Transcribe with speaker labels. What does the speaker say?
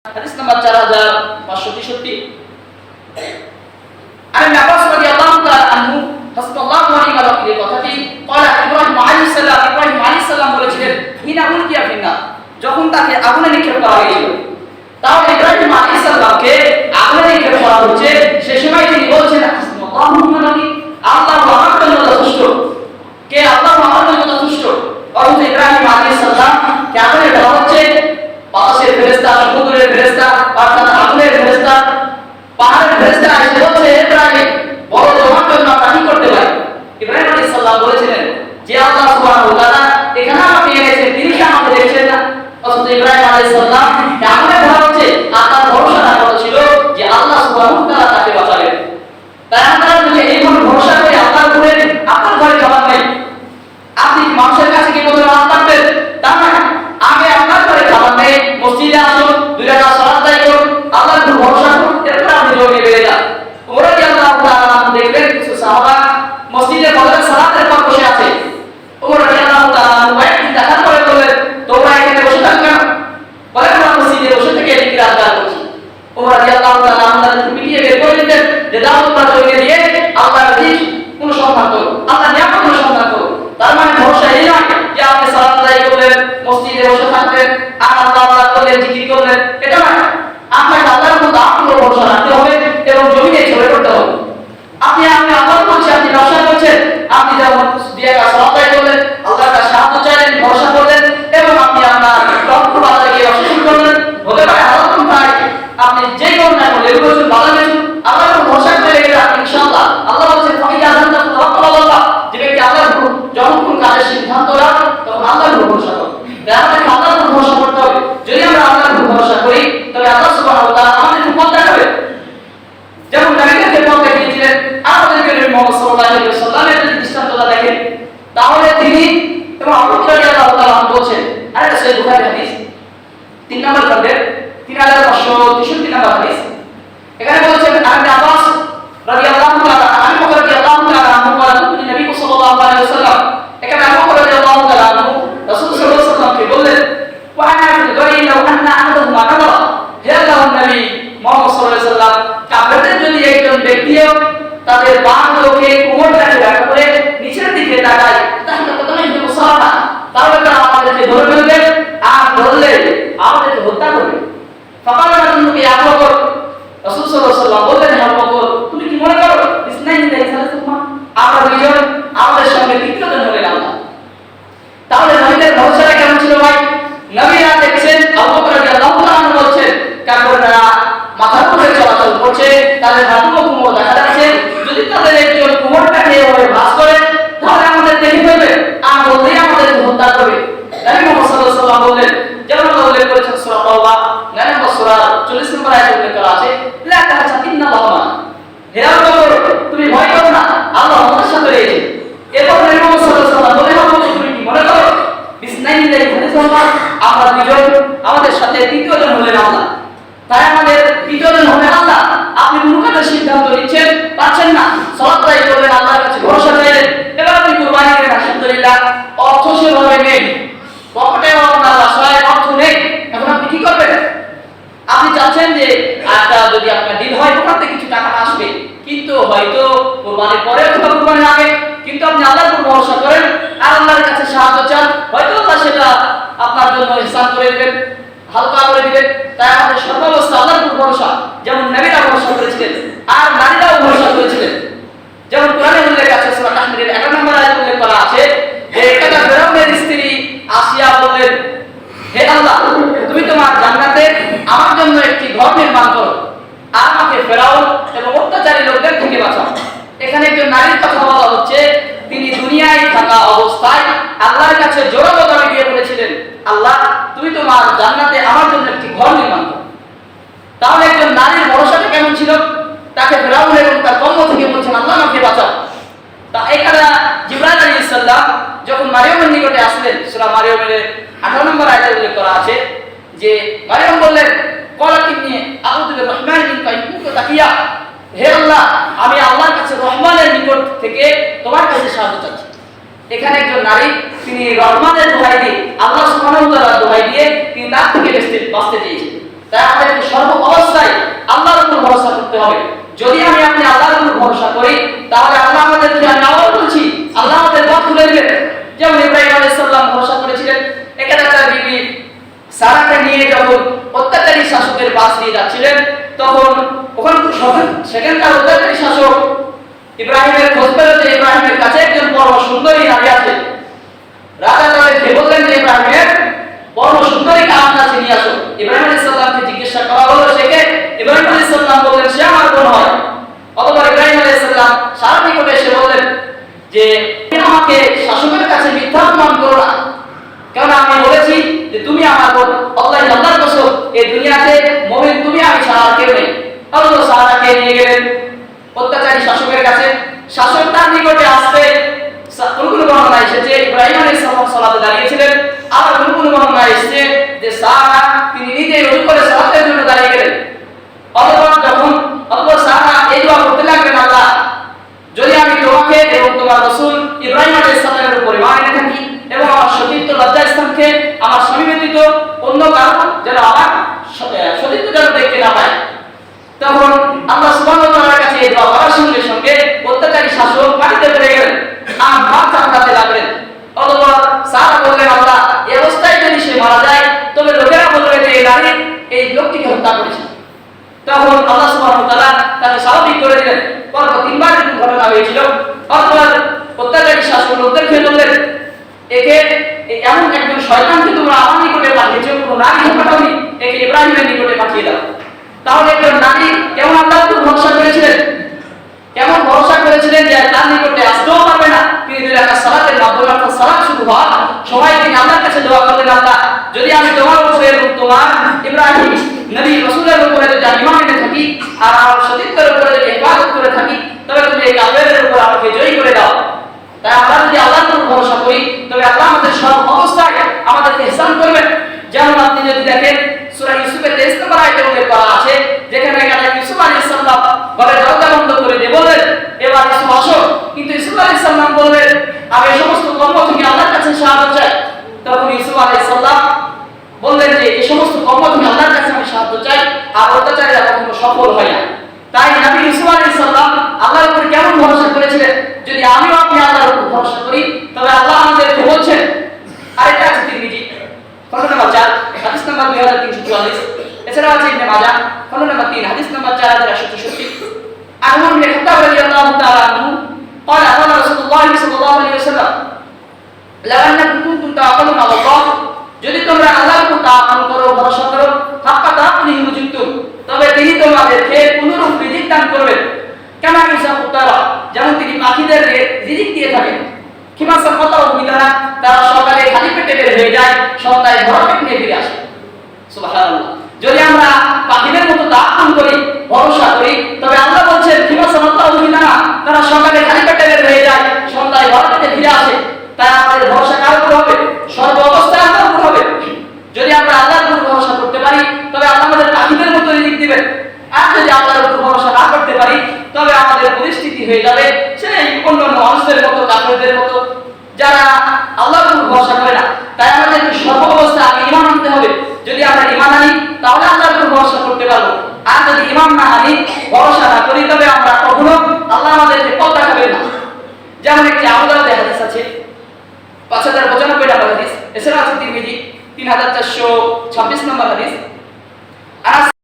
Speaker 1: হাদিস নাম্বার 4563 عن ابن عباس رضي الله تعالى عنه হাসনাল্লাহু আলাইহি ওয়া সাল্লামের কথাটি قال ইব্রাহিম আলাইহিস সালাম বলেছিলেন হিনা উলকিয়া ফিন্নার, যখন তাকে আগুনে নিক্ষেপ করা হয়েছিল। তাহলে ইব্রাহিম আলাইহিস সালামকে আগুনে নিক্ষেপ করা হচ্ছে, সেই সময় তিনি বলছেন হাসনাল্লাহু আলাইহি, আল্লাহ আমার জন্য যথেষ্ট, কে আল্লাহ আমার জন্য যথেষ্ট। অথচ ইব্রাহিম আলাইহিস সালাম কে আগুনে দেওয়া হচ্ছে, বাতাসের ফেরেশতা, সমুদ্রের ফেরেশতা, অর্থাৎ আগুনের ফেরেশতা, পাহাড়ের ফেরেশতা এসে বলছে ইব্রাহিম বড় তোমার জন্য আমরা কি করতে পারি। ইব্রাহিম আলাইহিস সালাম বলেছিলেন যে আল্লাহ সুবহানাহু ওয়া তাআলা এখানে আমাকে এনেছেন, তিনি কি আমাকে দেখছেন না? অথচ ইব্রাহিম আলাইহিস সালাম আগুনে ধরা হচ্ছে, আর তার ভরসা রাখা ছিল যে আল্লাহ সুবহানাহু ওয়া তাআলা তাকে বাঁচাবেন। তাই আমরা যদি এইভাবে ভরসা করি আল্লাহর উপরে, আপনার ঘরে জবাব নেই। আপনি মানুষের কাছে কি প্রথমে হাত পাতবেন? তা না, আগে আপনার ঘরে খাবার নেই, মসজিদে আসুন, দুই রাকাত সালাত আদায় করুন, আল্লাহর উপর ভরসা করুন, এরপর আপনি জমিয়ে বেড়ে যান। ওমর রাদিয়াল্লাহু তাআলা দেখবেন কিছু সাহাবা মসজিদে ফজরের সালাতের পর বসে আছে। ওমর রাদিয়াল্লাহু তাআলা কয়েকদিন দেখার পরে বললেন, তোমরা এখানে বসে থাকবে না? বলে আমরা মসজিদে বসে থেকে জিকির আজকার করছি। ওমর রাদিয়াল্লাহু তাআলা আমাদেরকে পিটিয়ে বের করে দিতেন যে দাও তোমরা জমিয়ে দিয়ে আল্লাহর দিন অনুসন্ধান করো, আল্লাহর নিয়ামত অনুসন্ধান করো। তার মানে ভরসা এই নয় যে আপনি সালাত আদায় করলেন, মসজিদে বসে থাকবেন, আর আল্লাহ আল্লাহ করলেন, জিকির করলেন, এটা নয়। আপনাকে আল্লাহর উপর আপনার ভরসা রাখতে হবে এবং জমিনে ঝরে পড়তে হবে। আপনি আল্লাহ বলছেন, আপনি ব্যবসা করছেন, আপনি যেমন দিয়ে সালাত আদায় করলেন, আল্লাহর কাছে সাহায্য চাইলেন, ভরসা করলেন এবং আপনি আপনার লক্ষ্য বাজারে গিয়ে ব্যবসা শুরু করলেন, হতে পারে আল্লাহ ভাই আপনি যে কোন না করলে বলছেন বাজার বেচুন, আল্লাহর উপর ভরসা করে গেলে আপনি ইনশাআল্লাহ আল্লাহ বলছেন ফাইদা আযানতা ফাতাওয়াক্কাল, যে ব্যক্তি আল্লাহর উপর যখন কোন কাজের সিদ্ধান্ত নেয় তখন আল্লাহর উপর ভরসা করে। তাই আমাদেরকে আল্লাহর উপর ভরসা করতে হবে। যদি আমরা আল্লাহর উপর ভরসা করি তবে আল্লাহ সুবহানাহু ওয়া তাআলা আমাদেরকে পথ দেখাবেন। যেমন নবীকে পথ দেখিয়েছিলেন, আমাদেরকে নবী মুহাম্মদ সাল্লাল্লাহু আলাইহি ওয়াসাল্লামের যদি দৃষ্টান্তটা দেখেন, তাহলে তিনি এবং আবু হুরায়রা রাদিয়াল্লাহু তাআলা বলছেন, আর এটা সহিহ বুখারী হাদিস 3 নম্বর খণ্ডের 3563 নম্বর হাদিস। এখানে বলছেন আবু আব্বাস রাদিয়াল্লাহু তাআলা আনহু রাদিয়াল্লাহু তাআলা আনহু বলেন নবী সাল্লাল্লাহু আলাইহি ওয়াসাল্লাম, এখানে আবু রাদিয়াল্লাহু তাআলা আনহু রাসূল সাল্লাল্লাহু আলাইহি ওয়াসাল্লামকে বললেন ওয়া আনা ফিল গায়ি লাউ আন্না আহাদাহুমা নাযারা, হে আল্লাহর নবী মুহাম্মদ সাল্লাল্লাহু আলাইহি ওয়াসাল্লাম, কাফেরদের যদি একজন ব্যক্তিও তাদের বাম চোখে কোমরটাকে রাখা করে নিচের দিকে তাকায়, তাহলে কত নাই মুসাফা, তাহলে তারা আমাদেরকে ধরে ফেলবে, আর ধরলে আমাদেরকে হত্যা করবে। ফাকালা নবী আবু বকর, রাসূল সাল্লাল্লাহু আলাইহি ওয়াসাল্লাম বললেন, হে আবু বকর তুমি কি মনে করো ইসনাইন লাইসালাতুমা, আমরা দুইজন আমাদের সঙ্গে তৃতীয়জন হলেন আল্লাহ। তাহলে নবীদের ভরসাটা কেমন ছিল ভাই? নবীরা দেখছেন আবু বকর রাদিয়াল্লাহু তাআলা বলছেন কাফেররা মাথার উপরে চলাচল করছে, তাদের হাঁটু ও কোমর দেখা যাচ্ছে, যদি তাদের একজন কোমরটাকে এভাবে ভাঁজ করে তাহলে আমাদের দেখে ফেলবে, আর বলতেই আমাদের হত্যা করবে। নবী মুহাম্মদ সাল্লাল্লাহু আলাইহি ওয়াসাল্লাম বললেন, যেমন আল্লাহ উল্লেখ করেছেন সূরা তাওবা 9 নম্বর সূরা 40 নম্বর আয়াতে উল্লেখ করা আছে, লা তাহসাবিন্না আল্লাহ, হে আবু বকর তুমি ভয় করো না, আল্লাহ আমাদের সাথে রয়েছে। এরপর নবী মুহাম্মদ সাল্লাল্লাহু আলাইহি ওয়াসাল্লাম বলেন, আবু বকর তুমি কি মনে করো বিসনাইন লাইসালাতুমা, আমরা দুজন আমাদের সাথে তৃতীয়জন হলেন আল্লাহ। তাই আমাদের তৃতীয়জন হলেন আল্লাহ। আপনি কোন কাজের সিদ্ধান্ত নিচ্ছেন পাচ্ছেন না, সালাত আদায় করবেন, আল্লাহর কাছে ভরসা রাখলেন, এবার আপনি কুরবানি করেন, আলহামদুলিল্লাহ অর্থ সেভাবে নেই, পকেটেও আপনার বাসায় অর্থ নেই, এখন আপনি কি করবেন? আপনি চাচ্ছেন যে একটা যদি আপনার দিন হয় ওখান থেকে কিছু টাকা আসবে, কিন্তু হয়তো কুরবানির পরে অথবা কুরবানির আগে, কিন্তু আপনি আল্লাহর উপর ভরসা করেন আর আল্লাহর কাছে সাহায্য চান, হয়তো আল্লাহ সেটা আপনার জন্য ইহসান করে দিবেন, হালকা করে দিবেন। তাই আমাদের সর্বাবস্থা আল্লাহর উপর ভরসা, যেমন নবীরা ভরসা করেছিলেন আর নারীরাও ভরসা করেছিলেন। যেমন কোরআনে উল্লেখ আছে সূরা তাহরিমের 11 নম্বর আয়াতে উল্লেখ করা আছে যে একটা ফেরাউনের স্ত্রী আসিয়া বললেন, হে আল্লাহ তুমি তোমার জান্নাতে আমার জন্য একটি ঘর নির্মাণ করো আর আমাকে ফেরাউন এবং অত্যাচারী লোকদের থেকে বাঁচাও। এখানে একজন নারীর কথা বলা হচ্ছে, তিনি দুনিয়ায় থাকা অবস্থায় আল্লাহর কাছে জোরালো দাবি দিয়ে বলেছিলেন, আল্লাহ তুমি তোমার জান্নাতে আমার জন্য একটি ঘর নির্মাণ করো। তাহলে একজন নারীর ভরসাটা কেমন ছিল? তাকে ফেরাউন এবং তার কওম থেকে বলছেন আল্লাহ আমাকে বাঁচাও। তা এখানে জিবরাইল আলাইহিস সালাম যখন মারিয়ামের নিকটে আসলেন, সূরা মারিয়ামের 18 নম্বর আয়াতে উল্লেখ করা আছে যে মারিয়াম বললেন ক্বালাতিনি আউযু বিররহমানি মিনকা ইন কুনতা তাকিয়া, হে আল্লাহ আমি আল্লাহর কাছে রহমানের নিকট থেকে তোমার কাছে সাহায্য চাচ্ছি। এখানে একজন নারী তিনি রহমানের দোহাই দিয়ে, আল্লাহ সুবহানাহু ওয়া তাআলার দোহাই দিয়ে তিনি তার থেকে বাঁচতে চেয়েছেন। তাই আমাদের হবে। যদি আমি আপনি আল্লাহর উপর ভরসা করি তাহলে আল্লাহ আমাদেরকে, আমি আবার বলছি, আল্লাহ আমাদের পথ খুলে দিবেন। যেমন ইব্রাহিম আলাইহিস সালাম ভরসা করেছিলেন। এখানে তার বিবি সারাকে নিয়ে যখন অত্যাচারী শাসকের পাশ দিয়ে যাচ্ছিলেন, তখন সেখানকার অত্যাচারী শাসক ইব্রাহিমের খোঁজ পেল যে ইব্রাহিমের কাছে একজন পরম সুন্দরী নারী আছে। রাজা তাদেরকে বললেন যে ইব্রাহিমের পরম সুন্দরী কার কাছে নিয়ে আসো। ইব্রাহিম আলাইহিস সালামকে জিজ্ঞাসা করা হলো, সেকে ইব্রাহিম আলাইহিস সালাম বললেন সে আমার বোন হয়। অতঃপর ইব্রাহিম আলাইহিস সালাম সারার নিকটে এসে বললেন যে তুমি আমাকে শাসকের কাছে মিথ্যা অপমান করো না, কারণ আমি বলেছি যে তুমি আমার বোন। আল্লাহর কসম, এই দুনিয়াতে মুমিন তুমি, আমি ছাড়া আর কেউ নেই। আল্লাহ সারাকে নিয়ে গেলেন অত্যাচারী শাসকের কাছে। শাসক তার নিকটে আসতে কোন বর্ণনা এসেছে ইব্রাহিম আলাইহিস সালাম সালাতে দাঁড়িয়েছিলেন, আবার কোন বর্ণনা এসেছে যে সারা তিনি নিজে ওযু করে সালাতের জন্য দাঁড়িয়ে গেলেন। অতঃপর যখন সারা এই দোয়া করতে লাগলেন, আল্লাহ যদি আমি তোমাকে এবং তোমার রাসূল ইব্রাহিম আলাইহিস সালামের উপর ঈমান এনে থাকি এবং আমার সতীত্ব লজ্জা স্থানকে আমার স্বামী ব্যতীত অন্য কারো যেন আমার সতীত্ব যেন দেখতে না পায়, তখন আল্লাহ সুবহানাহু ওয়া তাআলার কাছে এই দোয়া করার সঙ্গে সঙ্গে অত্যাচারী শাসক মাটিতে পড়ে গেলেন আর ভাত চাপড়াতে লাগলেন। অতঃপর সারা বললেন, আল্লাহ এই অবস্থায় যদি সে মারা যায় তবে লোকেরা বলবে যে এই নারী এই লোকটিকে হত্যা করেছে। তখন আল্লাহ সুবহানাহু ওয়া তাআলা তাকে স্বাভাবিক করে দিলেন। পরপর তিনবার এরকম ঘটনা হয়েছিল। অতঃপর অত্যাচারী শাসক লোকদের খেয়ে বললেন, একে এমন একজন শয়তানকে তোমরা আমার নিকটে পাঠিয়েছো, কোনো নারী পাঠাওনি, একে ইব্রাহিমের নিকটে পাঠিয়ে দাও। তাহলে একজন নারী কেমন আল্লাহর উপর ভরসা করেছিলেন, কেমন ভরসা করেছিলেন যে তার নিকটে আসতেও পারবে না, তিনি দুই রাকাত সালাতের মাধ্যমে অর্থাৎ সালাত শুরু হওয়ার সময় তিনি আল্লাহর কাছে দোয়া করলেন, আল্লাহ যদি আমি তোমার উপরে এবং তোমার ইব্রাহিম নবী রাসূলের উপরে যদি ঈমান এনে থাকি আর আমার সতীত্বের উপরে যদি ইবাদত করে থাকি, তবে তুমি এই কাফেরের উপর আমাকে জয়ী করে দাও। তাই আমরা যদি আল্লাহর উপর ভরসা করি তবে আল্লাহ আমাদের সব অবস্থায় আমাদেরকে ইহসান করবেন। যেমন আপনি যদি দেখেন সূরা ইউসুফের 23 নম্বর আয়াতে উল্লেখ করা আছে, যেখানে ইউসুফ আলাইহিস সালাম ঘরের দরজা বন্ধ করে দিয়ে বললেন, এবার ইউসুফ আসো। কিন্তু ইউসুফ আলাইহিস সালাম বললেন, আমি এই সমস্ত কর্ম থেকে আল্লাহর কাছে সাহায্য চাই। তখন ইউসুফ আলাইহিস সালাম বললেন যে এই সমস্ত কর্ম থেকে আল্লাহর কাছে আমি সাহায্য চাই, আর অত্যাচারীরা কখনো সফল হয় না। তাই নবী ইউসুফ আলাইহিস সালাম আল্লাহর উপর কেমন ভরসা করেছিলেন, যদি আমিও আপনি আল্লাহর উপর ভরসা করি তবে আল্লাহ আমাদেরকে বলছেন। আরেকটা আছে তিরমিজি খণ্ড নম্বর 4 হাদিস নম্বর 2344, এছাড়াও আছে ইবনে মাজাহ খণ্ড নম্বর 3 হাদিস নম্বর 4163। আর ওমর ইবনে খাত্তাব রাদিয়াল্লাহু তাআলা আনহু قال قال رسول الله صلى الله عليه وسلم لو انكم كنتم تعقلون على الله, যদি তোমরা আল্লাহর উপর তাওয়াক্কুল করো, ভরসা করো, হাক্কা তাওয়াক্কুলিহি মুজিবতুম, তবে তিনি তোমাদেরকে পুনরূপ রিজিক দান করবেন। কেমন ইসাফু তারা, যেমন তিনি পাখিদের রিজিক দিয়ে থাকেন। কিমা সাফাতাও বিদারা, তারা সকালে খালি পেটে বের হয়ে যায়, সন্ধ্যায় ভরা পেট নিয়ে ফিরে আসে। সুবহানাল্লাহ। যদি আমরা পাখিদের মতো তাওয়াক্কুল করি, ভরসা করি, তবে আল্লাহ বলছেন কিমা সাফাতাও বিদারা, তারা সকালে খালি পেটে বের হয়ে যায়, সন্ধ্যায় ভরা পেটে ফিরে আসে। তাই আমাদের ভরসা কার উপর হবে? সর্ব অবস্থায় আল্লাহর উপর হবে। যদি আমরা আল্লাহর উপর ভরসা করতে পারি তবে আল্লাহ আমাদের পাখিদের মতো রিজিক দিবেন। আর যদি আল্লাহর উপর ভরসা না করতে পারি তবে আমাদের পরিস্থিতি হয়ে যাবে সেই অন্যান্য মানুষদের মতো, কাফেরদের মতো, যারা আল্লাহর উপর ভরসা করে না। তাই আমাদেরকে সর্ব অবস্থায় আগে ঈমান আনতে হবে। যদি আমরা ঈমান আনি তাহলে আল্লাহর উপর ভরসা করতে পারবো। আর যদি ঈমান না আনি, ভরসা না করি, তবে আমরা কখনো আল্লাহ আমাদেরকে পথ দেখাবেন না। যেমন একটি আবু দাউদের হাদিস আছে 5095 নম্বর হাদিস, এছাড়া আছে তিরমিজি 3426 নম্বর হাদিস।